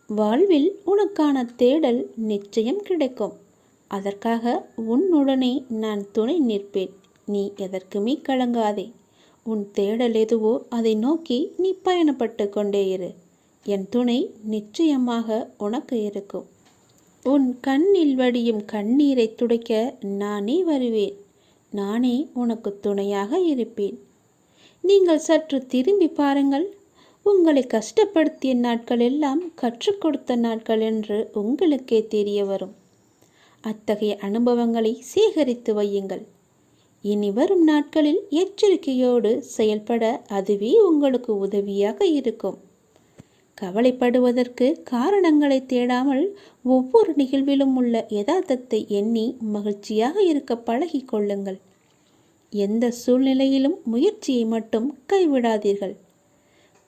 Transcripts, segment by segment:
வாழ்வில் உனக்கான தேடல் நிச்சயம் கிடைக்கும். அதற்காக உன்னுடனே நான் துணை நிற்பேன். நீ எதற்குமே கலங்காதே. உன் தேடல் எதுவோ அதை நோக்கி நீ பயணப்பட்டு கொண்டே இரு. என் துணை நிச்சயமாக உனக்கு இருக்கும். உன் கண்ணில் வடியும் கண்ணீரை துடைக்க நானே வருவேன். நானே உனக்கு துணையாக இருப்பேன். நீங்கள் சற்று திரும்பி பாருங்கள். உங்களை கஷ்டப்படுத்திய நாட்கள் எல்லாம் கற்றுக் கொடுத்த நாட்கள் என்று உங்களுக்கே தெரிய வரும். அத்தகைய அனுபவங்களை சேகரித்து வையுங்கள். இனி வரும் நாட்களில் எச்சரிக்கையோடு செயல்பட அதுவே உங்களுக்கு உதவியாக இருக்கும். கவலைப்படுவதற்கு காரணங்களை தேடாமல் ஒவ்வொரு நிகழ்விலும் உள்ள யதார்த்தத்தை எண்ணி மகிழ்ச்சியாக இருக்க பழகி கொள்ளுங்கள். எந்த சூழ்நிலையிலும் முயற்சியை மட்டும் கைவிடாதீர்கள்.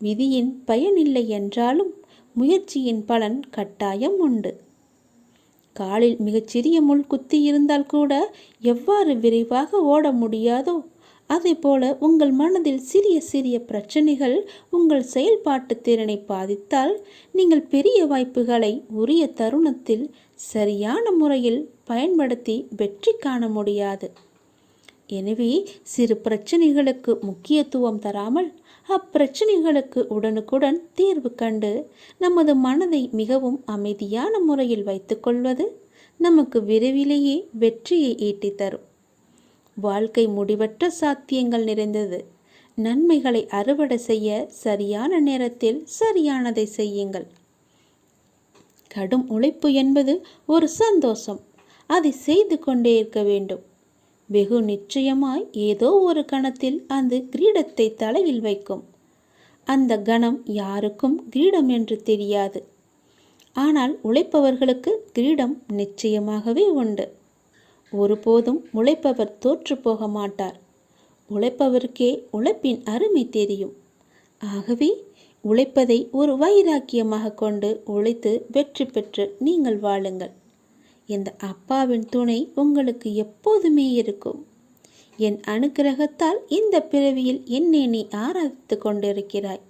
விதியின் பயனில்லை என்றாலும் முயற்சியின் பலன் கட்டாயம் உண்டு. காலில் மிகச்சிறிய முள் குத்தி இருந்தால் கூட எவ்வாறு விரைவாக ஓட முடியாதோ அதே போல உங்கள் மனதில் சிறிய சிறிய பிரச்சனைகள் உங்கள் செயல்பாட்டு திறனை பாதித்தால் நீங்கள் பெரிய வாய்ப்புகளை உரிய தருணத்தில் சரியான முறையில் பயன்படுத்தி வெற்றி காண முடியாது. எனவே சிறு பிரச்சனைகளுக்கு முக்கியத்துவம் தராமல் அப்பிரச்சனைகளுக்கு உடனுக்குடன் தீர்வு கண்டு நமது மனதை மிகவும் அமைதியான முறையில் வைத்துக்கொள்வது நமக்கு விரைவிலேயே வெற்றியை ஈட்டி தரும். வாழ்க்கை முடிவற்ற சாத்தியங்கள் நிறைந்தது. நன்மைகளை அறுவடை செய்ய சரியான நேரத்தில் சரியானதை செய்யுங்கள். கடும் உழைப்பு என்பது ஒரு சந்தோஷம். அதை செய்து கொண்டே இருக்க வேண்டும். வெகு நிச்சயமாய் ஏதோ ஒரு கணத்தில் அந்த கிரீடத்தை தலையில் வைக்கும். அந்த கணம் யாருக்கும் கிரீடம் என்று தெரியாது. ஆனால் உழைப்பவர்களுக்கு கிரீடம் நிச்சயமாகவே உண்டு. ஒருபோதும் உழைப்பவர் தோற்று போக மாட்டார். உழைப்பவருக்கே உழைப்பின் அருமை தெரியும். ஆகவே உழைப்பதை ஒரு வைராக்கியமாக கொண்டு உழைத்து வெற்றி பெற்று நீங்கள் வாழுங்கள். இந்த அப்பாவின் துணை உங்களுக்கு எப்போதுமே இருக்கும். என் அனுக்கிரகத்தால் இந்த பிறவியில் என்னை நீ ஆராதித்து கொண்டிருக்கிறாய்.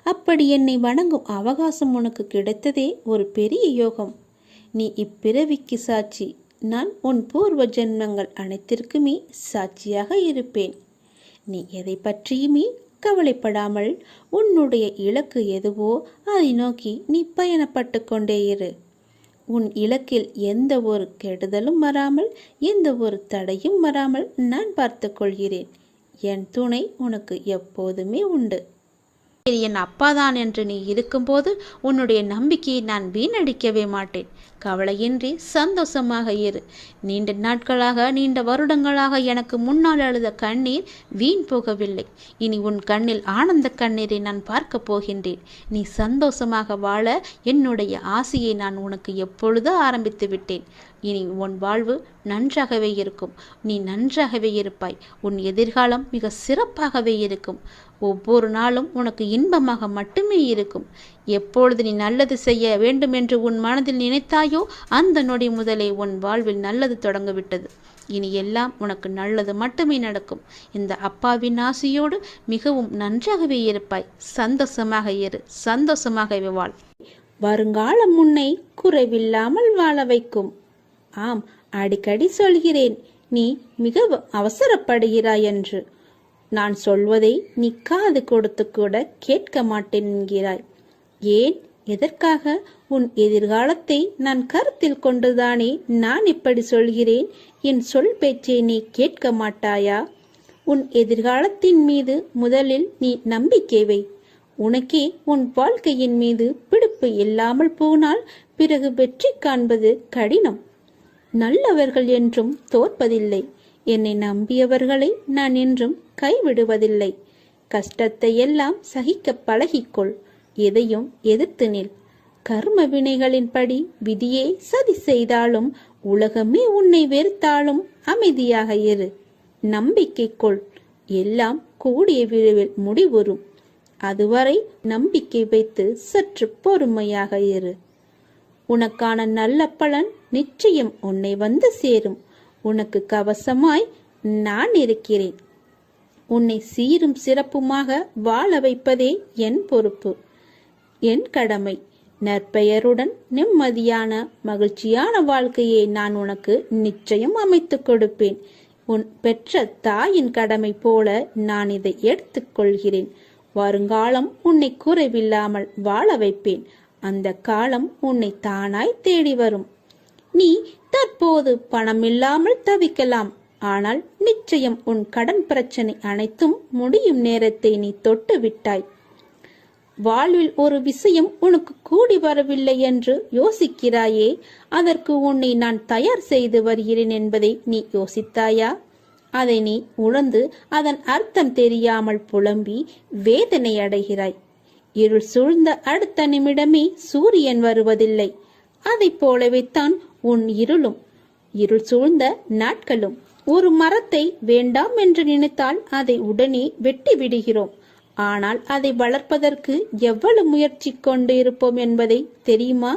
அப்படி என்னை வணங்கும் அவகாசம் உனக்கு கிடைத்ததே ஒரு பெரிய யோகம். நீ இப்பிறவிக்கு சாட்சி. நான் உன் பூர்வ ஜென்மங்கள் அனைத்திற்குமே சாட்சியாக இருப்பேன். நீ எதை பற்றியுமே கவலைப்படாமல் உன்னுடைய இலக்கு எதுவோ அதை நோக்கி நீ பயணப்பட்டு கொண்டே இரு. உன் இலக்கில் எந்த ஒரு கெடுதலும் வராமல் எந்த ஒரு தடையும் வராமல் நான் பார்த்து கொள்கிறேன். என் துணை உனக்கு எப்போதுமே உண்டு. என் அப்பாதான் என்று நீ இருக்கும்போது உன்னுடைய நம்பிக்கையை நான் வீணடிக்கவே மாட்டேன். கவலையின்றி சந்தோஷமாக இரு. நீண்ட நாட்களாக நீண்ட வருடங்களாக எனக்கு முன்னால் அழுத கண்ணீர் வீண் போகவில்லை. இனி உன் கண்ணில் ஆனந்த கண்ணீரை நான் பார்க்க போகின்றேன். நீ சந்தோஷமாக வாழ என்னுடைய ஆசையை நான் உனக்கு எப்பொழுதோ ஆரம்பித்து விட்டேன். இனி உன் வாழ்வு நன்றாகவே இருக்கும். நீ நன்றாகவே இருப்பாய். உன் எதிர்காலம் மிக சிறப்பாகவே இருக்கும். ஒவ்வொரு நாளும் உனக்கு இன்பமாக மட்டுமே இருக்கும். எப்பொழுது நீ நல்லது செய்ய வேண்டும் என்று உன் மனதில் நினைத்தாயோ அந்த நொடி முதலே உன் வாழ்வில் நல்லது தொடங்கிவிட்டது. இனி எல்லாம் உனக்கு நல்லது மட்டுமே நடக்கும். இந்த அப்பாவின் ஆசையோடு மிகவும் நன்றாகவே இருப்பாய். சந்தோஷமாக இரு. சந்தோஷமாகவே வாழ். வருங்காலம் உன்னை குறைவில்லாமல் வாழ வைக்கும். ஆம், அடிக்கடி சொல்கிறேன், நீ மிக அவசரப்படுகிறாய் என்று. நான் சொல்வதை நீ காது கொடுத்து கூட கேட்க மாட்டேன் என்கிறாய். ஏன்? எதற்காக? உன் எதிர்காலத்தை நான் கருத்தில் கொண்டுதானே நான் இப்படி சொல்கிறேன். என் சொல் பேச்சை நீ கேட்க மாட்டாயா? உன் எதிர்காலத்தின் மீது முதலில் நீ நம்பிக்கை வை. உனக்கே உன் வாழ்க்கையின் மீது பிடிப்பு இல்லாமல் போனால் பிறகு வெற்றி காண்பது கடினம். நல்லவர்கள் என்றும் தோற்பதில்லை. என்னை நம்பியவர்களை நான் என்றும் கைவிடுவதில்லை. கஷ்டத்தை எல்லாம் சகிக்க பழகிக்கொள். எதையும் எதிர்த்து நில். கர்ம வினைகளின்படி விதியை சதி செய்தாலும் உலகமே உன்னை வெறுத்தாலும் அமைதியாக இரு. நம்பிக்கை கொள். எல்லாம் கூடிய விரைவில் முடிவுறும். அதுவரை நம்பிக்கை வைத்து சற்று பொறுமையாக இரு. உனக்கான நல்ல பலன் நிச்சயம் உன்னை வந்து சேரும். உனக்கு கவசமாய் நான் இருக்கிறேன். உன்னை சீரும் சிறப்புமாக வாழ வைப்பதே என் பொறுப்பு, என் கடமை. நற்பெயருடன் நிம்மதியான மகிழ்ச்சியான வாழ்க்கையை நான் உனக்கு நிச்சயம் அமைத்து கொடுப்பேன். உன் பெற்ற தாயின் கடமை போல நான் இதை எடுத்துக்கொள்கிறேன். வருங்காலம் உன்னை குறைவில்லாமல் வாழ வைப்பேன். அந்த காலம் உன்னை தானாய் தேடி வரும். நீ தற்போது பணம் இல்லாமல் தவிக்கலாம். ஆனால் நிச்சயம் உன் கடன் பிரச்சனை அனைத்தும் முடியும் நேரத்தை நீ தொட்டு விட்டாய். வாழ்வில் ஒரு விஷயம் உனக்கு கூடி வரவில்லை என்று யோசிக்கிறாயே, அதற்கு உன்னை நான் தயார் செய்து வருகிறேன் என்பதை நீ யோசித்தாயா? அதை நீ உணர்ந்து அதன் அர்த்தம் தெரியாமல் புலம்பி வேதனை அடைகிறாய். இருள் சூழ்ந்த அடுத்த நிமிடமே சூரியன் வருவதில்லை. அதை போலவே தான் உன் இருள் சூழ்ந்த நாட்களும். ஒரு மரத்தை வேண்டாம் என்று நினைத்தால் அதை உடனே வெட்டி விடுகிறோம். ஆனால் அதை வளர்ப்பதற்கு எவ்வளவு முயற்சி கொண்டு இருப்போம் என்பதை தெரியுமா?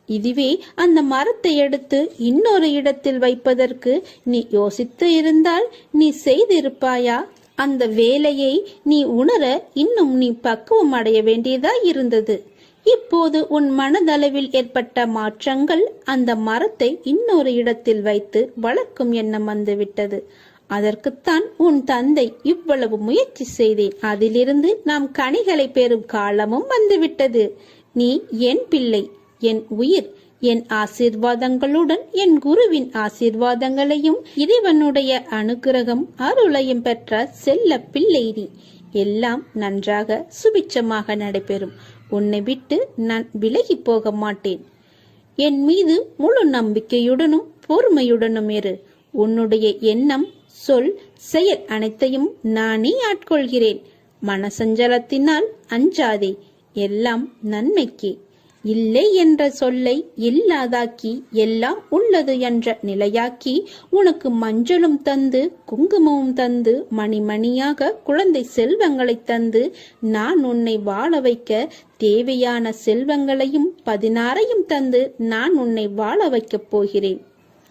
இதுவே அந்த மரத்தை எடுத்து இன்னொரு இடத்தில் வைப்பதற்கு நீ யோசித்து இருந்தால் நீ செய்திருப்பாயா? அந்த வேலையை நீ உணர இன்னும் நீ பக்குவம் அடைய வேண்டியதாய் இருந்தது. இப்போது உன் மனதளவில் ஏற்பட்ட மாற்றங்கள் அந்த மரத்தை இன்னொரு இடத்தில் வைத்து வளர்க்கும் எண்ணம் வந்துவிட்டது. அதற்குத்தான் உன் தந்தை இவ்வளவு முயற்சி செய்தேன். அதிலிருந்து நாம் கனிகளை பெறும் காலமும் வந்துவிட்டது. நீ என் பிள்ளை, என் உயிர். என் ஆசீர்வாதங்களுடன் என் குருவின் ஆசீர்வாதங்களையும் இறைவனுடைய அனுகிரகம் அருளையும் பெற்ற செல்ல பிள்ளை நீ. எல்லாம் நன்றாக சுபிட்சமாக நடைபெறும். உன்னை விட்டு நான் விலகி போக மாட்டேன். என் மீது முழு நம்பிக்கையுடனும் பொறுமையுடனும் இரு. உன்னுடைய எண்ணம், சொல், செயல் அனைத்தையும் நானே ஆட்கொள்கிறேன். மனசஞ்சலத்தினால் அஞ்சாதே. எல்லாம் நன்மைக்கே. இல்லை என்ற சொல்லை இல்லாதாக்கி எல்லாம் உள்ளது என்ற நிலையாக்கி உனக்கு மஞ்சளும் தந்து குங்குமமும் தந்து மணிமணியாக குழந்தை செல்வங்களை தந்து நான் உன்னை வாழ வைக்க தேவையான செல்வங்களையும் 16ஐயும் தந்து நான் உன்னை வாழ வைக்கப் போகிறேன்.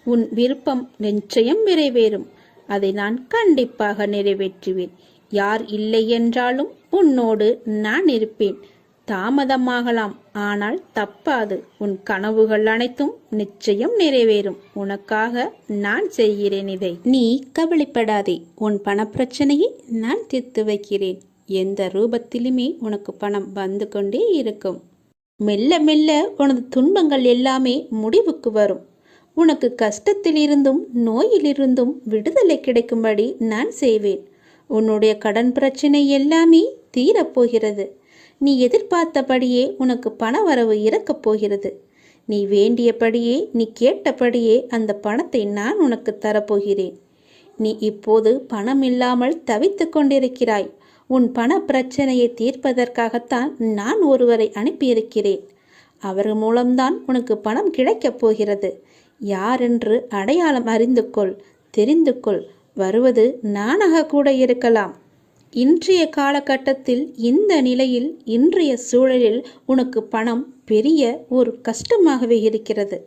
உன் விருப்பம் நிச்சயம் நிறைவேறும். அதை நான் கண்டிப்பாக நிறைவேற்றுவேன். யார் இல்லை என்றாலும் உன்னோடு நான் இருப்பேன். தாமதமாகலாம், ஆனால் தப்பாது. உன் கனவுகள் அனைத்தும் நிச்சயம் நிறைவேறும். உனக்காக நான் செய்கிறேன் இதை. நீ கவலைப்படாதே. உன் பணப்பிரச்சனையை நான் தீர்த்து வைக்கிறேன். எந்த ரூபத்திலுமே உனக்கு பணம் வந்து கொண்டே இருக்கும். மெல்ல மெல்ல உனது துன்பங்கள் எல்லாமே முடிவுக்கு வரும். உனக்கு கஷ்டத்திலிருந்தும் நோயிலிருந்தும் விடுதலை கிடைக்கும்படி நான் செய்வேன். உன்னுடைய கடன் பிரச்சனை எல்லாமே தீரப்போகிறது. நீ எதிர்பார்த்தபடியே உனக்கு பண வரவு இறக்கப் போகிறது. நீ வேண்டியபடியே, நீ கேட்டபடியே அந்த பணத்தை நான் உனக்கு தரப்போகிறேன். நீ இப்போது பணம் இல்லாமல் தவித்து கொண்டிருக்கிறாய். உன் பண பிரச்சனையை தீர்ப்பதற்காகத்தான் நான் ஒருவரை அனுப்பியிருக்கிறேன். அவர் மூலம்தான் உனக்கு பணம் கிடைக்கப் போகிறது. யாரென்று அடையாளம் அறிந்து கொள், தெரிந்து கொள். வருவது நானாக கூட இருக்கலாம். இன்றைய காலகட்டத்தில், இந்த நிலையில், இன்றைய சூழலில் உனக்கு பணம் பெரிய ஒரு கஷ்டமாகவே இருக்கிறது.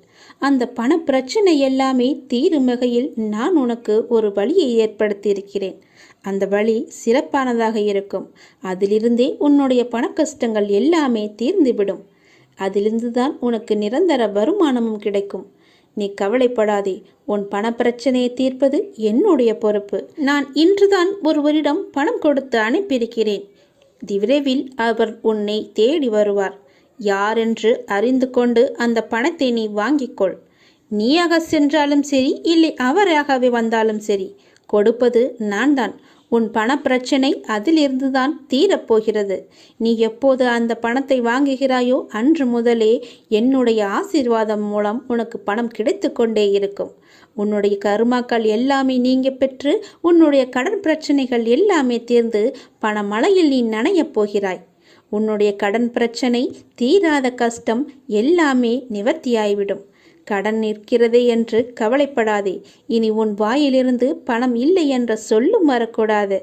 அந்த பண பிரச்சனை எல்லாமே தீரும் வகையில் நான் உனக்கு ஒரு வழியை ஏற்படுத்தியிருக்கிறேன். அந்த வழி சிறப்பானதாக இருக்கும். அதிலிருந்தே உன்னுடைய பண கஷ்டங்கள் எல்லாமே தீர்ந்துவிடும். அதிலிருந்துதான் உனக்கு நிரந்தர வருமானமும் கிடைக்கும். நீ கவலைப்படாதே. உன் பண பிரச்சனையை தீர்ப்பது என்னுடைய பொறுப்பு. நான் இன்றுதான் ஒருவரிடம் பணம் கொடுத்து அனுப்பியிருக்கிறேன். விரைவில் அவர் உன்னை தேடி வருவார். யாரென்று அறிந்து கொண்டு அந்த பணத்தை நீ வாங்கிக்கொள். நீயாக சென்றாலும் சரி, இல்லை அவராகவே வந்தாலும் சரி, கொடுப்பது நான் தான். உன் பண பிரச்சனை அதிலிருந்துதான் தீரப்போகிறது. நீ எப்போது அந்த பணத்தை வாங்குகிறாயோ அன்று முதலே என்னுடைய ஆசீர்வாதம் மூலம் உனக்கு பணம் கிடைத்து கொண்டே இருக்கும். உன்னுடைய கருமாக்கள் எல்லாமே நீங்க பெற்று உன்னுடைய கடன் பிரச்சனைகள் எல்லாமே தீர்ந்து பணமழையில் நீ நனையப் போகிறாய். உன்னுடைய கடன் பிரச்சனை, தீராத கஷ்டம் எல்லாமே நிவர்த்தியாய்விடும். கடன் நிற்கிறதே என்று கவலைப்படாதே. இனி உன் வாயிலிருந்து பணம் இல்லை என்ற சொல்லும் வரக்கூடாது.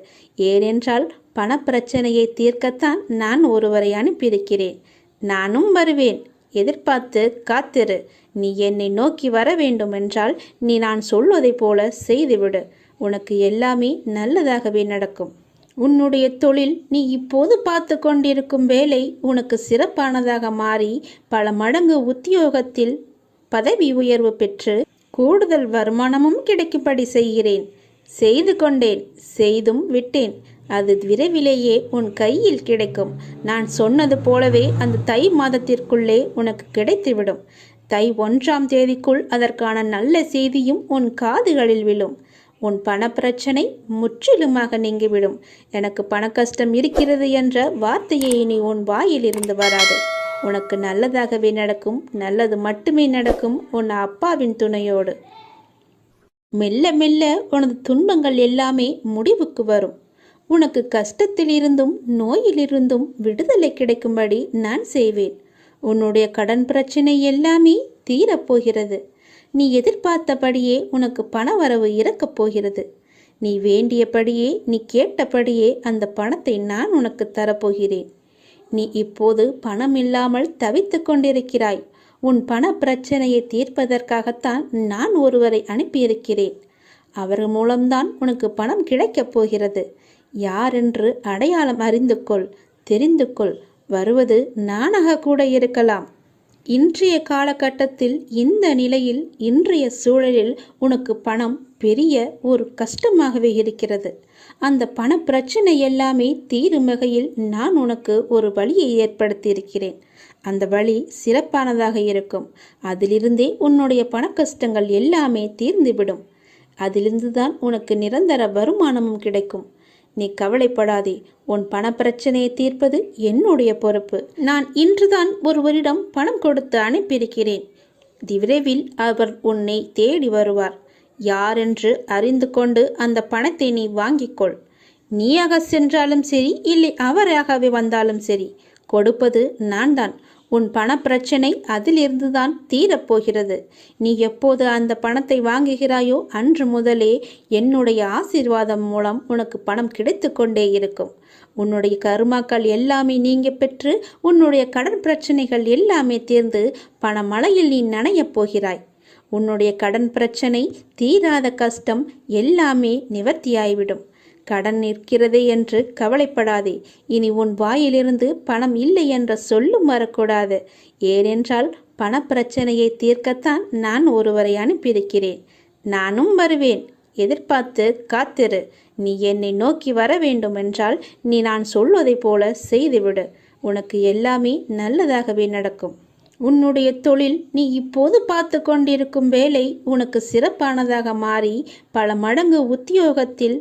ஏனென்றால் பண பிரச்சனையை தீர்க்கத்தான் நான் ஒருவரை அனுப்பியிருக்கிறேன். நானும் வருவேன். எதிர்பார்த்து காத்திரு. நீ என்னை நோக்கி வர வேண்டும் என்றால் நீ நான் சொல்வதை போல செய்துவிடு. உனக்கு எல்லாமே நல்லதாகவே நடக்கும். உன்னுடைய தொழில் நீ இப்போது பார்த்து கொண்டிருக்கும் வேலை உனக்கு சிறப்பானதாக மாறி பல மடங்கு உத்தியோகத்தில் பதவி உயர்வு பெற்று கூடுதல் வருமானமும் கிடைக்கும்படி செய்கிறேன். செய்து கொண்டேன், செய்தும் விட்டேன். அது விரைவிலேயே உன் கையில் கிடைக்கும். நான் சொன்னது போலவே அந்த தை மாதத்திற்குள்ளே உனக்கு கிடைத்துவிடும். தை 1ஆம் தேதிக்குள் அதற்கான நல்ல செய்தியும் உன் காதுகளில் விழும். உன் பணப்பிரச்சனை முற்றிலுமாக நீங்கிவிடும். எனக்கு பண கஷ்டம் இருக்கிறது என்ற வார்த்தையை இனி உன் வாயிலிருந்து வராது. உனக்கு நல்லதாகவே நடக்கும். நல்லது மட்டுமே நடக்கும் உன் அப்பாவின் துணையோடு. மெல்ல மெல்ல உனது துன்பங்கள் எல்லாமே முடிவுக்கு வரும். உனக்கு கஷ்டத்திலிருந்தும் நோயிலிருந்தும் விடுதலை கிடைக்கும்படி நான் செய்வேன். உன்னுடைய கடன் பிரச்சனை எல்லாமே தீரப்போகிறது. நீ எதிர்பார்த்தபடியே உனக்கு பணவரவு இறக்கப் போகிறது. நீ வேண்டியபடியே, நீ கேட்டபடியே அந்த பணத்தை நான் உனக்கு தரப்போகிறேன். நீ இப்போது பணம் இல்லாமல் தவித்து கொண்டிருக்கிறாய். உன் பண பிரச்சனையை தீர்ப்பதற்காகத்தான் நான் ஒருவரை அனுப்பியிருக்கிறேன். அவர் மூலம்தான் உனக்கு பணம் கிடைக்கப் போகிறது. யாரென்று அடையாளம் அறிந்து கொள், தெரிந்து கொள். வருவது நானாக கூட இருக்கலாம். இன்றைய காலகட்டத்தில், இந்த நிலையில், இன்றைய சூழலில் உனக்கு பணம் பெரிய ஒரு கஷ்டமாகவே இருக்கிறது. அந்த பண பிரச்சனை எல்லாமே தீரும் வகையில் நான் உனக்கு ஒரு வழியை ஏற்படுத்தியிருக்கிறேன். அந்த வழி சிறப்பானதாக இருக்கும். அதிலிருந்தே உன்னுடைய பண கஷ்டங்கள் எல்லாமே தீர்ந்துவிடும். அதிலிருந்துதான் உனக்கு நிரந்தர வருமானமும் கிடைக்கும். நீ கவலைப்படாதே. உன் பணப்பிரச்சனையை தீர்ப்பது என்னுடைய பொறுப்பு. நான் இன்றுதான் ஒருவரிடம் பணம் கொடுத்து அனுப்பியிருக்கிறேன். விரைவில் அவர் உன்னை தேடி வருவார். யாரென்று அறிந்து கொண்டு அந்த பணத்தை நீ வாங்கிக்கொள். நீயாக சென்றாலும் சரி, இல்லை அவராகவே வந்தாலும் சரி, கொடுப்பது நான் தான். உன் பணப்பிரச்சனை அதிலிருந்துதான் தீரப்போகிறது. நீ எப்போது அந்த பணத்தை வாங்குகிறாயோ அன்று முதலே என்னுடைய ஆசீர்வாதம் மூலம் உனக்கு பணம் கிடைத்து கொண்டே இருக்கும். உன்னுடைய கருமாக்கள் எல்லாமே நீங்க பெற்று உன்னுடைய கடன் பிரச்சனைகள் எல்லாமே தீர்ந்து பணமழையில் நீ நனையப் போகிறாய். உன்னுடைய கடன் பிரச்சனை, தீராத கஷ்டம் எல்லாமே நிவர்த்தியாய்விடும். கடன் நிற்கிறதே என்று கவலைப்படாதே. இனி உன் வாயிலிருந்து பணம் இல்லை என்ற சொல்லும் வரக்கூடாது. ஏனென்றால் பணப்பிரச்சனையை தீர்க்கத்தான் நான் ஒருவரை அனுப்பியிருக்கிறேன். நானும் வருவேன். எதிர்பார்த்து காத்திரு. நீ என்னை நோக்கி வர வேண்டும் என்றால் நீ நான் சொல்வதைப் போல செய்துவிடு. உனக்கு எல்லாமே நல்லதாகவே நடக்கும். உன்னுடைய தொழில் நீ இப்போது பார்த்து கொண்டிருக்கும் வேலை உனக்கு சிறப்பானதாக மாறி பல மடங்கு உத்தியோகத்தில்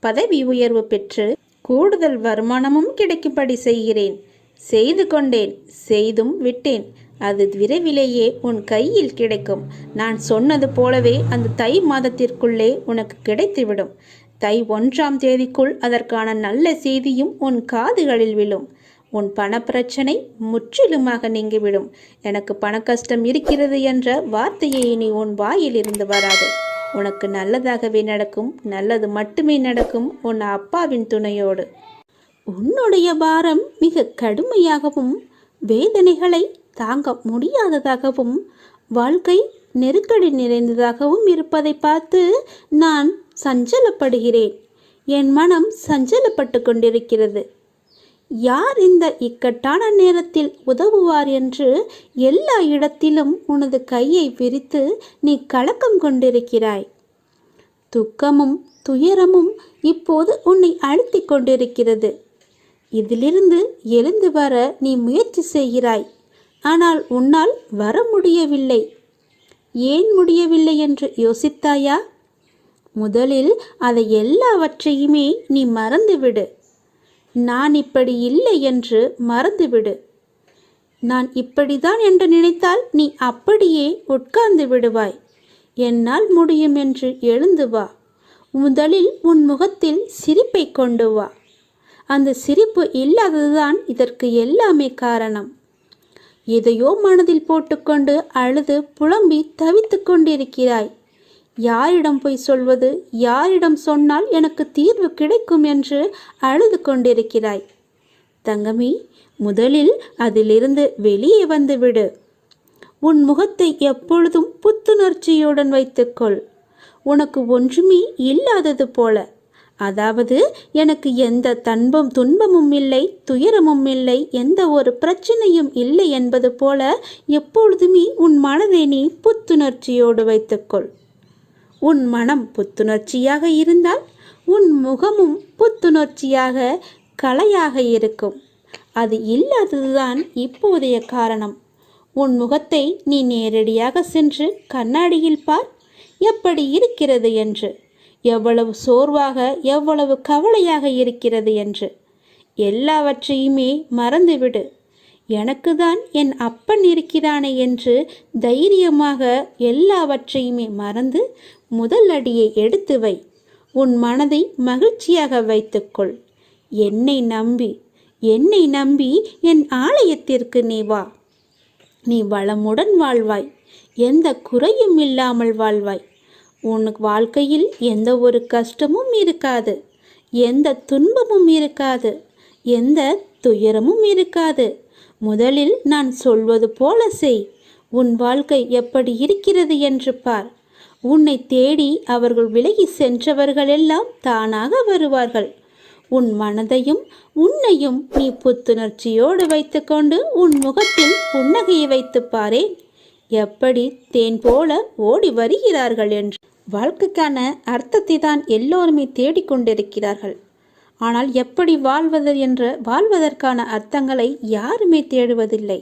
பதவி உயர்வு பெற்று கூடுதல் வருமானமும் கிடைக்கும்படி செய்கிறேன். செய்து கொண்டேன், செய்தும் விட்டேன். அது விரைவிலேயே உன் கையில் கிடைக்கும். நான் சொன்னது போலவே அந்த தை மாதத்திற்குள்ளே உனக்கு கிடைத்துவிடும். தை 1ஆம் தேதிக்குள் அதற்கான நல்ல செய்தியும் உன் காதுகளில் விழும். உன் பணப்பிரச்சனை முற்றிலுமாக நீங்கிவிடும். எனக்கு பண கஷ்டம் இருக்கிறது என்ற வார்த்தையை இனி உன் வாயிலிருந்து வராது. உனக்கு நல்லதாகவே நடக்கும். நல்லது மட்டுமே நடக்கும் உன் அப்பாவின் துணையோடு. உன்னுடைய பாரம் மிக கடுமையாகவும் வேதனைகளை தாங்க முடியாததாகவும் வாழ்க்கை நெருக்கடி நிறைந்ததாகவும் இருப்பதை பார்த்து நான் சஞ்சலப்படுகிறேன். என் மனம் சஞ்சலப்பட்டு கொண்டிருக்கிறது. யார் இந்த இக்கட்டான நேரத்தில் உதவுவார் என்று எல்லா இடத்திலும் உனது கையை விரித்து நீ கலக்கம் கொண்டிருக்கிறாய். துக்கமும் துயரமும் இப்போது உன்னை அழுத்தி கொண்டிருக்கிறது. இதிலிருந்து எழுந்து வர நீ முயற்சி செய்கிறாய். ஆனால் உன்னால் வர முடியவில்லை. ஏன் முடியவில்லை என்று யோசித்தாயா? முதலில் அதை எல்லாவற்றையுமே நீ மறந்துவிடு. நான் இப்படி இல்லை என்று மறந்துவிடு. நான் இப்படிதான் என்று நினைத்தால் நீ அப்படியே உட்கார்ந்து விடுவாய். என்னால் முடியும் என்று எழுந்து வா. முதலில் உன் முகத்தில் சிரிப்பை கொண்டு வா. அந்த சிரிப்பு இல்லாததுதான் இதற்கு எல்லாமே காரணம். எதையோ மனதில் போட்டுக்கொண்டு அழுது புலம்பி தவித்து கொண்டிருக்கிறாய். யாரிடம் போய் சொல்வது, யாரிடம் சொன்னால் எனக்கு தீர்வு கிடைக்கும் என்று அழுது கொண்டிருக்கிறாய். தங்கமி, முதலில் அதிலிருந்து வெளியே வந்துவிடு. உன் முகத்தை எப்பொழுதும் புத்துணர்ச்சியுடன் வைத்துக்கொள். உனக்கு ஒன்றுமே இல்லாதது போல. அதாவது எனக்கு எந்த துன்பமும் இல்லை, துயரமும் இல்லை, எந்த ஒரு பிரச்சனையும் இல்லை என்பது போல எப்பொழுதுமே உன் மனதை நீ புத்துணர்ச்சியோடு வைத்துக்கொள். உன் மனம் புத்துணர்ச்சியாக இருந்தால் உன் முகமும் புத்துணர்ச்சியாக கலையாக இருக்கும். அது இல்லாததுதான் இப்போதைய காரணம். உன் முகத்தை நீ நேரடியாக சென்று கண்ணாடியில் பார், எப்படி இருக்கிறது என்று, எவ்வளவு சோர்வாக எவ்வளவு கவலையாக இருக்கிறது என்று. எல்லாவற்றையுமே மறந்துவிடு. எனக்கு தான் என் அப்பன் இருக்கிறானே என்று தைரியமாக எல்லாவற்றையுமே மறந்து முதல் அடியை எடுத்து வை. உன் மனதை மகிழ்ச்சியாக வைத்துக்கொள். என்னை நம்பி என் ஆலயத்திற்கு நீ வா. நீ வளமுடன் வாழ்வாய், எந்த குறையும் இல்லாமல் வாழ்வாய். உனக்கு வாழ்க்கையில் எந்த ஒரு கஷ்டமும் இருக்காது, எந்த துன்பமும் இருக்காது, எந்த துயரமும் இருக்காது. முதலில் நான் சொல்வது போல செய். உன் வாழ்க்கை எப்படி இருக்கிறது என்று பார். உன்னை தேடி அவர்கள் விலகி சென்றவர்களெல்லாம் தானாக வருவார்கள். உன் மனதையும் உன்னையும் நீ புத்துணர்ச்சியோடு வைத்துக்கொண்டு உன் முகத்தில் புன்னகையை வைத்து பாரேன், எப்படி தேன் போல ஓடி வருகிறார்கள் என்று. வாழ்க்கைக்கான அர்த்தத்தை தான் எல்லோருமே தேடிக்கொண்டிருக்கிறார்கள். ஆனால் எப்படி வாழ்வதற்கான அர்த்தங்களை யாருமே தேடுவதில்லை.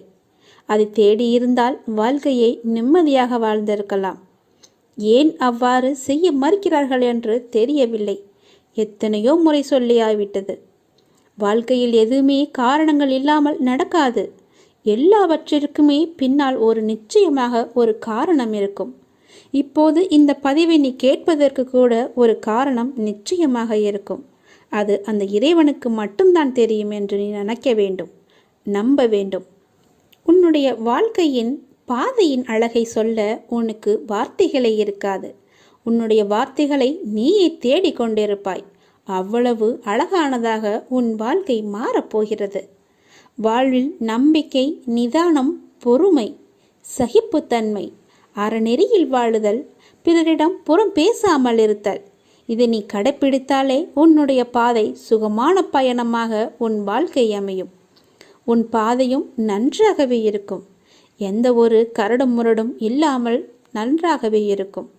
அதை தேடியிருந்தால் வாழ்க்கையை நிம்மதியாக வாழ்ந்திருக்கலாம். ஏன் அவ்வாறு செய்ய மறுக்கிறார்கள் என்று தெரியவில்லை. எத்தனையோ முறை சொல்லியாய்விட்டது. வாழ்க்கையில் எதுவுமே காரணங்கள் இல்லாமல் நடக்காது. எல்லாவற்றிற்குமே பின்னால் நிச்சயமாக ஒரு காரணம் இருக்கும். இப்போது இந்த பதிவை நீ கேட்பதற்கு கூட ஒரு காரணம் நிச்சயமாக இருக்கும். அது அந்த இறைவனுக்கு மட்டும்தான் தெரியும் என்று நீ நினைக்க வேண்டும், நம்ப வேண்டும். உன்னுடைய வாழ்க்கையின் பாதையின் அழகை சொல்ல உனக்கு வார்த்தைகளே இருக்காது. உன்னுடைய வார்த்தைகளை நீயே தேடிக்கொண்டிருப்பாய். அவ்வளவு அழகானதாக உன் வாழ்க்கை மாறப்போகிறது. வாழ்வில் நம்பிக்கை, நிதானம், பொறுமை, சகிப்புத்தன்மை, அறநெறியில் வாழுதல், பிறரிடம் புறம் பேசாமல் இருத்தல், இதை நீ கடைப்பிடித்தாலே உன்னுடைய பாதை சுகமான பயணமாக உன் வாழ்க்கை அமையும். உன் பாதையும் நன்றாகவே இருக்கும். எந்த ஒரு கரடும் முரடும் இல்லாமல் நன்றாகவே இருக்கும்.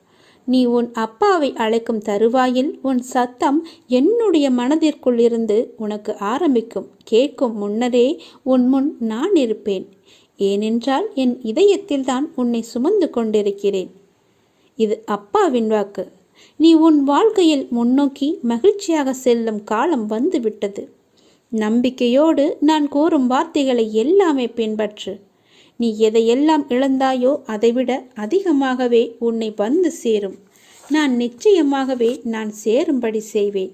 நீ உன் அப்பாவை அழைக்கும் தருவாயில் உன் சத்தம் என்னுடைய மனதிற்குள் இருந்து உனக்கு ஆரம்பிக்கும். கேட்கும் முன்னரே உன் முன் நான் இருப்பேன். ஏனென்றால் என் இதயத்தில் தான் உன்னை சுமந்து கொண்டிருக்கிறேன். இது அப்பாவின் வாக்கு. நீ உன் வாழ்க்கையில் முன்னோக்கி மகிழ்ச்சியாக செல்லும் காலம் வந்துவிட்டது. நம்பிக்கையோடு நான் கூறும் வார்த்தைகளை எல்லாமே பின்பற்று. நீ எதையெல்லாம் இழந்தாயோ அதைவிட அதிகமாகவே உன்னை வந்து சேரும். நான் நிச்சயமாகவே நான் சேரும்படி செய்வேன்.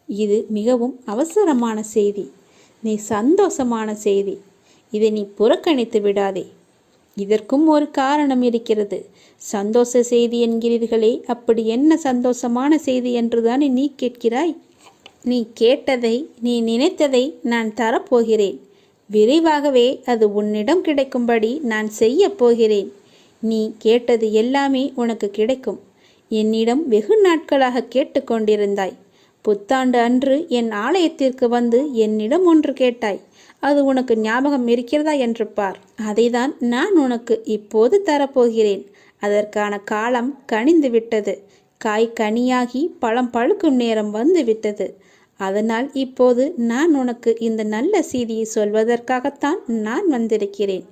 இது மிகவும் அவசரமான செய்தி, நீ சந்தோஷமான செய்தி. இதை நீ புறக்கணித்து விடாதே. இதற்கும் ஒரு காரணம் இருக்கிறது. சந்தோஷ செய்தி என்கிறீர்களே, அப்படி என்ன சந்தோஷமான செய்தி என்றுதானே நீ கேட்கிறாய்? நீ கேட்டதை, நீ நினைத்ததை நான் தரப்போகிறேன். விரைவாகவே அது உன்னிடம் கிடைக்கும்படி நான் செய்ய போகிறேன். நீ கேட்டது எல்லாமே உனக்கு கிடைக்கும். என்னிடம் வெகு நாட்களாக கேட்டுக்கொண்டிருந்தாய். புத்தாண்டு அன்று என் ஆலயத்திற்கு வந்து என்னிடம் ஒன்று கேட்டாய். அது உனக்கு ஞாபகம் இருக்கிறதா என்று பார். அதைதான் நான் உனக்கு இப்போது தரப்போகிறேன். அதற்கான காலம் கனிந்து விட்டது. காய் கனியாகி பழம் பழுக்கும் நேரம் வந்து விட்டது. அதனால் இப்போது நான் உனக்கு இந்த நல்ல செய்தியை சொல்வதற்காகத்தான் நான் வந்திருக்கிறேன்.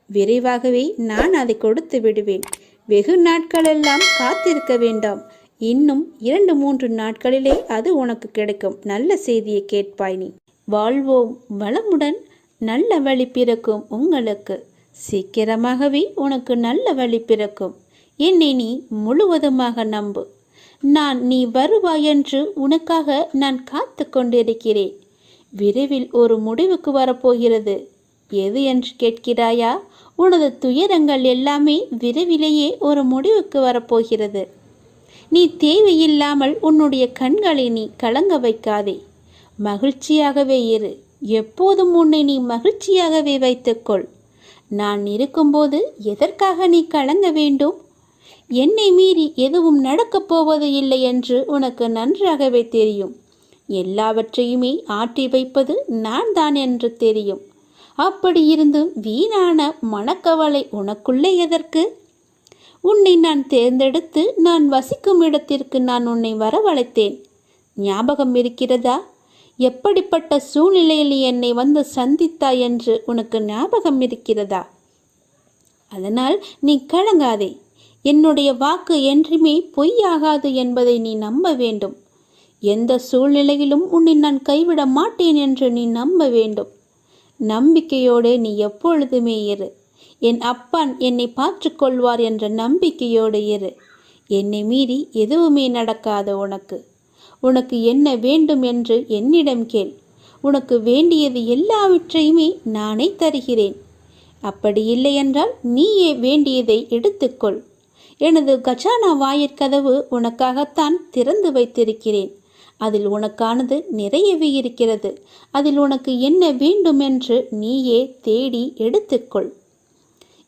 விரைவாகவே நான் அதை கொடுத்து விடுவேன். வெகு நாட்களெல்லாம் காத்திருக்க வேண்டாம். இன்னும் 2-3 நாட்களிலே அது உனக்கு கிடைக்கும். நல்ல செய்தியை கேட்பாய் நீ. வாழ்வோம் வளமுடன். நல்ல வழி பிறக்கும் உங்களுக்கு. சீக்கிரமாகவே உனக்கு நல்ல வழி பிறக்கும். என்னை நீ முழுவதுமாக நம்பு. நீ வருவாய் என்று உனக்காக நான் காத்து கொண்டிருக்கிறேன். விரைவில் ஒரு முடிவுக்கு வரப்போகிறது. எது என்று கேட்கிறாயா? உனது துயரங்கள் எல்லாமே விரைவிலேயே ஒரு முடிவுக்கு வரப்போகிறது. நீ தேவையில்லாமல் உன்னுடைய கண்களை நீ கலங்க வைக்காதே. மகிழ்ச்சியாகவே இரு. எப்போதும் உன்னை நீ மகிழ்ச்சியாகவே வைத்துக்கொள். நான் இருக்கும்போது எதற்காக நீ கலங்க வேண்டும்? என்னை மீறி எதுவும் நடக்கப் போவது இல்லை என்று உனக்கு நன்றாகவே தெரியும். எல்லாவற்றையுமே ஆற்றி வைப்பது நான் தான் என்று தெரியும். அப்படி இருந்தும் வீணான மனக்கவலை உனக்குள்ளே எதற்கு? உன்னை நான் தேர்ந்தெடுத்து நான் வசிக்கும் இடத்திற்கு நான் உன்னை வரவழைத்தேன். ஞாபகம் இருக்கிறதா? எப்படிப்பட்ட சூழ்நிலையில் என்னை வந்து சந்தித்தாய் என்று உனக்கு ஞாபகம் இருக்கிறதா? அதனால் நீ கலங்காதே. என்னுடைய வாக்கு என்றுமே பொய்யாகாது என்பதை நீ நம்ப வேண்டும். எந்த சூழ்நிலையிலும் உன்னை நான் கைவிட மாட்டேன் என்று நீ நம்ப வேண்டும். நம்பிக்கையோடு நீ எப்பொழுதுமே இரு. என் அப்பான் என்னை பார்த்துக்கொள்வார் என்ற நம்பிக்கையோடு இரு. என்னை மீறி எதுவுமே நடக்காது. உனக்கு என்ன வேண்டும் என்று என்னிடம் கேள். உனக்கு வேண்டியது எல்லாவற்றையுமே நானே தருகிறேன். அப்படி இல்லை என்றால் நீயே வேண்டியதை எடுத்துக்கொள். எனது கஜானா வாயிற்கதவு உனக்காகத்தான் திறந்து வைத்திருக்கிறேன். அதில் உனக்கானது நிறையவே இருக்கிறது. அதில் உனக்கு என்ன வேண்டும் என்று நீயே தேடி எடுத்துக்கொள்.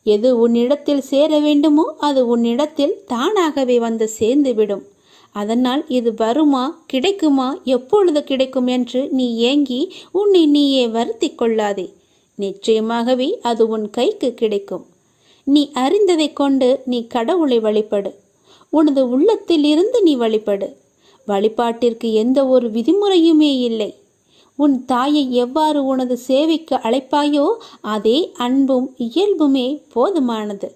எது உன்னிடத்தில் சேர வேண்டுமோ அது உன்னிடத்தில் தானாகவே வந்து சேர்ந்துவிடும். அதனால் இது வருமா, கிடைக்குமா, எப்பொழுது கிடைக்கும் என்று நீ ஏங்கி உன்னை நீயே வருத்தி கொள்ளாதே. நிச்சயமாகவே அது உன் கைக்கு கிடைக்கும். நீ அறிந்ததை கொண்டு நீ கடவுளை வழிபடு. உனது உள்ளத்தில் இருந்து நீ வழிபடு. வழிபாட்டிற்கு எந்த ஒரு விதிமுறையுமே இல்லை. உன் தாயை எவ்வாறு உனது சேவைக்கு அழைப்பாயோ அதே அன்பும் இயல்புமே போதுமானது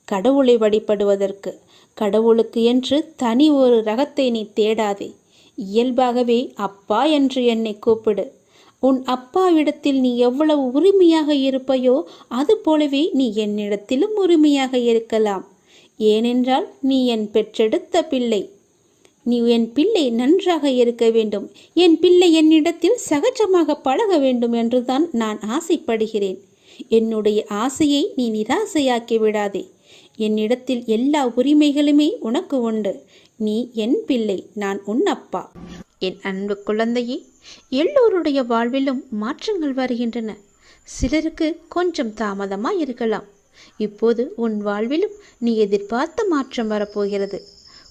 கடவுளை வழிபடுவதற்கு. கடவுளுக்கு என்று தனி ஒரு ரகத்தை நீ தேடாதே. இயல்பாகவே அப்பா என்று என்னை கூப்பிடு. உன் அப்பாவிடத்தில் நீ எவ்வளவு உரிமையாக இருப்பையோ அது போலவே நீ என்னிடத்திலும் உரிமையாக இருக்கலாம். ஏனென்றால் நீ என் பெற்றெடுத்த பிள்ளை. நீ என் பிள்ளை நன்றாக இருக்க வேண்டும். என் பிள்ளை என்னிடத்தில் சகஜமாக பழக வேண்டும் என்றுதான் நான் ஆசைப்படுகிறேன். என்னுடைய ஆசையை நீ நிராசையாக்கி விடாதே. என்னிடத்தில் எல்லா உரிமைகளுமே உனக்கு உண்டு. நீ என் பிள்ளை, நான் உன் அப்பா. என் அன்பு குழந்தையே, எல்லோருடைய வாழ்விலும் மாற்றங்கள் வருகின்றன. சிலருக்கு கொஞ்சம் தாமதமாக இருக்கலாம். இப்போது உன் வாழ்விலும் நீ எதிர்பார்த்த மாற்றம் வரப்போகிறது.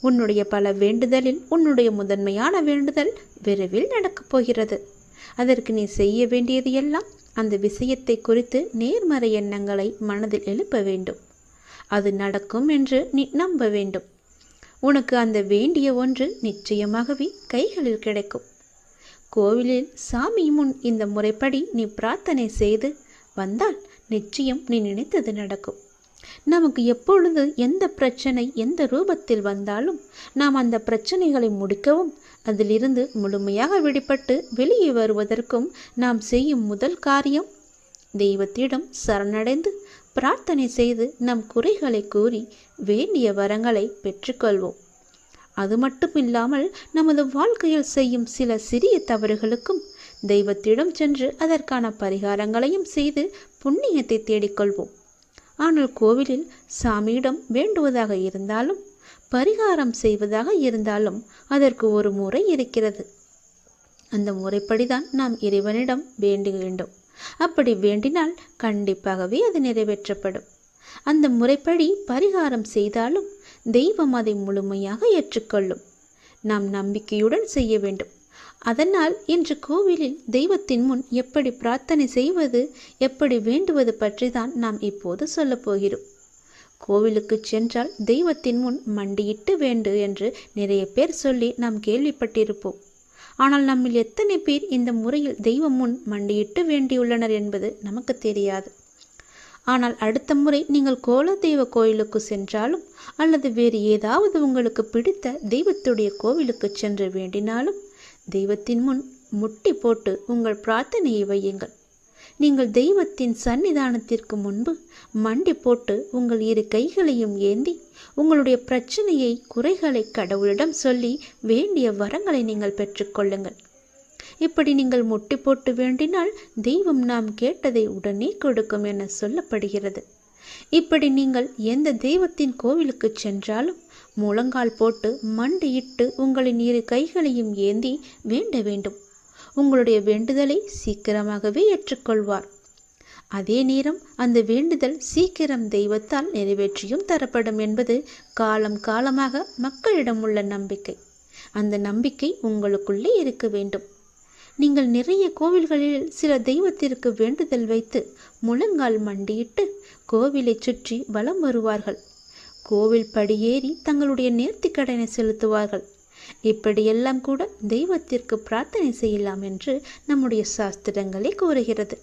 உன்னுடைய பல வேண்டுதலில் உன்னுடைய முதன்மையான வேண்டுதல் விரைவில் நடக்கப் போகிறது. அதற்கு நீ செய்ய வேண்டியது எல்லாம் அந்த விஷயத்தை குறித்து நேர்மறை எண்ணங்களை மனதில் எழுப்ப வேண்டும். அது நடக்கும் என்று நீ நம்ப வேண்டும். உனக்கு அந்த வேண்டிய ஒன்று நிச்சயமாகவே கைகளில் கிடைக்கும். கோவிலில் சாமி முன் இந்த முறைப்படி நீ பிரார்த்தனை செய்து வந்தால் நிச்சயம் நீ நினைத்தது நடக்கும். நமக்கு எப்பொழுது எந்த பிரச்சனை எந்த ரூபத்தில் வந்தாலும் நாம் அந்த பிரச்சனைகளை முடிக்கவும் அதிலிருந்து முழுமையாக விடுபட்டு வெளியே வருவதற்கும் நாம் செய்யும் முதல் காரியம் தெய்வத்திடம் சரணடைந்து பிரார்த்தனை செய்து நம் குறைகளை கூறி வேண்டிய வரங்களை பெற்றுக்கொள்வோம். அது மட்டும் இல்லாமல் நமது வாழ்க்கையில் செய்யும் சில சிறிய தவறுகளுக்கும் தெய்வத்திடம் சென்று அதற்கான பரிகாரங்களையும் செய்து புண்ணியத்தை தேடிக்கொள்வோம். ஆனால் கோவிலில் சாமியிடம் வேண்டுவதாக இருந்தாலும் பரிகாரம் செய்வதாக இருந்தாலும் அதற்கு ஒரு முறை இருக்கிறது. அந்த முறைப்படிதான் நாம் இறைவனிடம் வேண்ட வேண்டும். அப்படி வேண்டினால் கண்டிப்பாகவே அது நிறைவேற்றப்படும். அந்த முறைப்படி பரிகாரம் செய்தாலும் தெய்வம் அதை முழுமையாக ஏற்றுக்கொள்ளும். நாம் நம்பிக்கையுடன் செய்ய வேண்டும். அதனால் இன்று கோவிலில் தெய்வத்தின் முன் எப்படி பிரார்த்தனை செய்வது, எப்படி வேண்டுவது பற்றி தான் நாம் இப்போது சொல்லப் போகிறோம். கோவிலுக்கு சென்றால் தெய்வத்தின் முன் மண்டியிட்டு வேண்டு என்று நிறைய பேர் சொல்லி நாம் கேள்விப்பட்டிருப்போம். ஆனால் நம்மில் எத்தனை பேர் இந்த முறையில் தெய்வம் முன் மண்டியிட்டு வேண்டியுள்ளனர் என்பது நமக்கு தெரியாது. ஆனால் அடுத்த முறை நீங்கள் கோலதெய்வ கோயிலுக்கு சென்றாலும் அல்லது வேறு ஏதாவது உங்களுக்கு பிடித்த தெய்வத்துடைய கோவிலுக்கு சென்று வேண்டினாலும் தெய்வத்தின் முன் முட்டி போட்டு உங்கள் பிரார்த்தனையை வையுங்கள். நீங்கள் தெய்வத்தின் சன்னிதானத்திற்கு முன்பு மண்டி போட்டு உங்கள் இரு கைகளையும் ஏந்தி உங்களுடைய பிரச்சனையை குறைகளை கடவுளிடம் சொல்லி வேண்டிய வரங்களை நீங்கள் பெற்றுக்கொள்ளுங்கள். இப்படி நீங்கள் முட்டி போட்டு வேண்டினால் தெய்வம் நாம் கேட்டதை உடனே கொடுக்கும் என சொல்லப்படுகிறது. இப்படி நீங்கள் எந்த தெய்வத்தின் கோவிலுக்கு சென்றாலும் முழங்கால் போட்டு மண்டியிட்டு உங்களின் இரு கைகளையும் ஏந்தி வேண்ட வேண்டும். உங்களுடைய வேண்டுதலை சீக்கிரமாகவே ஏற்றுக்கொள்வார். அதே நேரம் அந்த வேண்டுதல் சீக்கிரம் தெய்வத்தால் நிறைவேற்றியும் தரப்படும் என்பது காலம் காலமாக மக்களிடம் உள்ள நம்பிக்கை. அந்த நம்பிக்கை உங்களுக்குள்ளே இருக்க வேண்டும். நீங்கள் நிறைய கோவில்களில் சில தெய்வத்திற்கு வேண்டுதல் வைத்து முழங்கால் மண்டியிட்டு கோவிலை சுற்றி வலம் வருவார்கள். கோவில் படியேறி தங்களுடைய நேர்த்திக்கடனை செலுத்துவார்கள். இப்படியெல்லாம் கூட தெய்வத்திற்கு பிரார்த்தனை செய்யலாம் என்று நம்முடைய சாஸ்திரங்களே கூறுகிறது.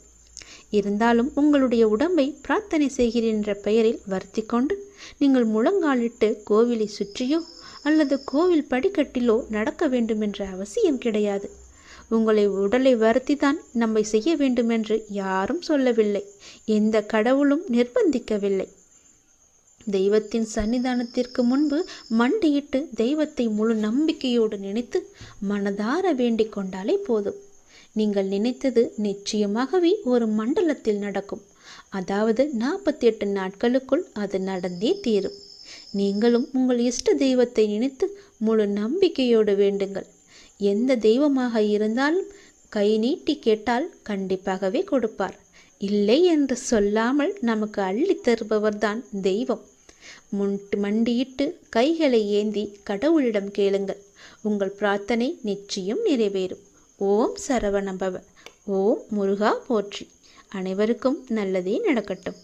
இருந்தாலும் உங்களுடைய உடம்பை பிரார்த்தனை செய்கிறேன் என்ற பெயரில் வருத்தி கொண்டு நீங்கள் முழங்காலிட்டு கோவிலை சுற்றியோ அல்லது கோவில் படிக்கட்டிலோ நடக்க வேண்டும் என்ற அவசியம் கிடையாது. உங்களை உடலை வருத்தி தான் நம்மை செய்ய வேண்டும் என்று யாரும் சொல்லவில்லை. எந்த கடவுளும் நிர்பந்திக்கவில்லை. தெய்வத்தின் சன்னிதானத்திற்கு முன்பு மண்டியிட்டு தெய்வத்தை முழு நம்பிக்கையோடு நினைத்து மனதார வேண்டிக் கொண்டாலே போதும். நீங்கள் நினைத்தது நிச்சயமாகவே ஒரு மண்டலத்தில் நடக்கும். அதாவது 48 நாட்களுக்குள் அது நடந்தே தீரும். நீங்களும் உங்கள் இஷ்ட தெய்வத்தை நினைத்து முழு நம்பிக்கையோடு வேண்டுங்கள். எந்த தெய்வமாக இருந்தாலும் கை நீட்டி கேட்டால் கண்டிப்பாகவே கொடுப்பார். இல்லை என்று சொல்லாமல் நமக்கு அள்ளி தருபவர்தான் தெய்வம். மண்டியிட்டு கைகளை ஏந்தி கடவுளிடம் கேளுங்கள். உங்கள் பிரார்த்தனை நிச்சயம் நிறைவேறும். ஓம் சரவணபவ. ஓம் முருகா போற்றி. அனைவருக்கும் நல்லதே நடக்கட்டும்.